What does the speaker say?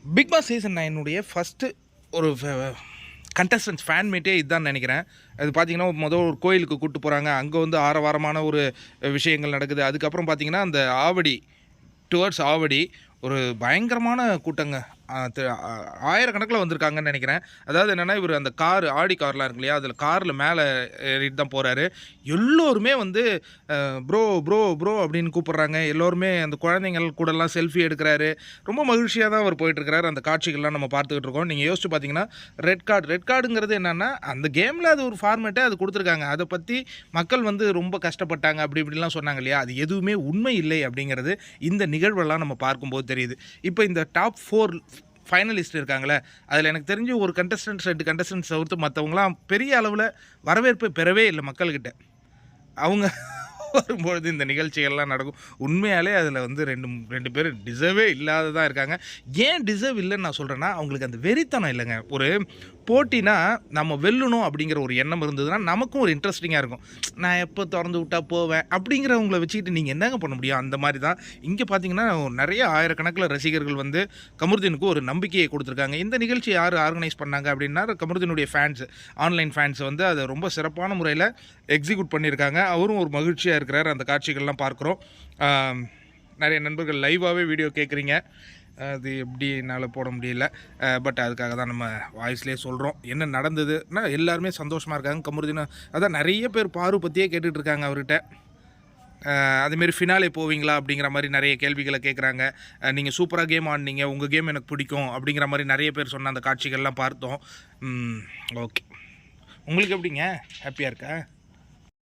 Big Boss season 9 first ஒரு contestants fan மீட்டே இதுதான் நினைக்கிறேன். அது பார்த்தீங்கன்னா, மொதல் ஒரு கோயிலுக்கு கூப்பிட்டு போகிறாங்க. அங்கே வந்து ஆரவாரமான ஒரு விஷயங்கள் நடக்குது. அதுக்கப்புறம் பார்த்தீங்கன்னா, அந்த ஆவடி டுவர்ட்ஸ் ஆவடி ஒரு பயங்கரமான கூட்டங்க. ஆயிரக்கணக்கில் வந்திருக்காங்கன்னு நினைக்கிறேன். அதாவது என்னென்னா, இவர் அந்த கார் ஆடி கார்லாம் இருக்கு இல்லையா, அதில் காரில் மேலே ஏறிட்டு தான் போகிறாரு. எல்லோருமே வந்து ப்ரோ ப்ரோ ப்ரோ அப்படின்னு கூப்பிட்றாங்க. எல்லோருமே அந்த குழந்தைங்கள் கூடலாம் செல்ஃபி எடுக்கிறாரு. ரொம்ப மகிழ்ச்சியாக தான் அவர் போயிட்டுருக்கிறாரு. அந்த காட்சிகள்லாம் நம்ம பார்த்துக்கிட்டு இருக்கோம். நீங்கள் யோசிச்சு பார்த்தீங்கன்னா, ரெட் கார்டுங்கிறது என்னென்னா, அந்த கேமில் அது ஒரு ஃபார்மேட்டை அது கொடுத்துருக்காங்க. அதை பற்றி மக்கள் வந்து ரொம்ப கஷ்டப்பட்டாங்க அப்படி இப்படிலாம் சொன்னாங்க இல்லையா, அது எதுவுமே உண்மை இல்லை அப்படிங்கிறது இந்த நிகழ்வெல்லாம் நம்ம பார்க்கும்போது தெரியுது. இப்போ இந்த டாப் 4 ஃபைனலிஸ்ட் இருக்காங்களே, அதில் எனக்கு தெரிஞ்சு ஒரு கண்டஸ்டன்ட்ஸ் 2 கண்டஸ்டன்ட்ஸ் தவிர்த்து மற்றவங்களாம் பெரிய அளவில் வரவேற்பு பெறவே இல்லை மக்கள்கிட்ட. அவங்க வரும்பொழுது இந்த நிகழ்ச்சிகள்லாம் நடக்கும். உண்மையாலே அதில் வந்து 2 பேர் டிசர்வே இல்லாததான் இருக்காங்க. ஏன் டிசர்வ் இல்லைன்னு நான் சொல்கிறேன்னா, அவங்களுக்கு அந்த வெறித்தனம் இல்லைங்க. ஒரு போட்டினா நம்ம வெல்லணும் அப்படிங்கிற ஒரு எண்ணம் இருந்ததுன்னா நமக்கும் ஒரு இன்ட்ரெஸ்டிங்காக இருக்கும். நான் எப்போ திறந்து விட்டா போவேன் அப்படிங்கிறவங்கள வச்சுக்கிட்டு நீங்கள் என்னங்க பண்ண முடியும்? அந்த மாதிரி தான் இங்கே பார்த்தீங்கன்னா, நிறைய ஆயிரக்கணக்கில் ரசிகர்கள் வந்து கமருதீனுக்கு ஒரு நம்பிக்கையை கொடுத்துருக்காங்க. இந்த நிகழ்ச்சி யார் ஆர்கனைஸ் பண்ணாங்க அப்படின்னா, கமருதீனுடைய ஃபேன்ஸ், ஆன்லைன் ஃபேன்ஸ் வந்து அதை ரொம்ப சிறப்பான முறையில் எக்ஸிக்யூட் பண்ணியிருக்காங்க. அவரும் ஒரு மகிழ்ச்சியாக இருக்கிறார். அந்த காட்சிகள்லாம் பார்க்குறோம். நிறைய நண்பர்கள் லைவாகவே வீடியோ கேட்குறீங்க. அது எப்படி என்னால் போட முடியல. பட் அதுக்காக தான் நம்ம வாய்ஸ்லேயே சொல்கிறோம். என்ன நடந்ததுன்னா, எல்லாருமே சந்தோஷமாக இருக்காங்க. கமருதீன் அதான் நிறைய பேர் பாரு பற்றியே கேட்டுட்ருக்காங்க அவர்கிட்ட. அதுமாரி ஃபினாலே போவீங்களா அப்படிங்கிற மாதிரி நிறைய கேள்விகளை கேட்குறாங்க. நீங்கள் சூப்பராக கேம் ஆடினீங்க, உங்கள் கேம் எனக்கு பிடிக்கும் அப்படிங்கிற மாதிரி நிறைய பேர் சொன்ன அந்த காட்சிகள்லாம் பார்த்தோம். ஓகே, உங்களுக்கு எப்படிங்க? ஹாப்பியாக இருக்கா?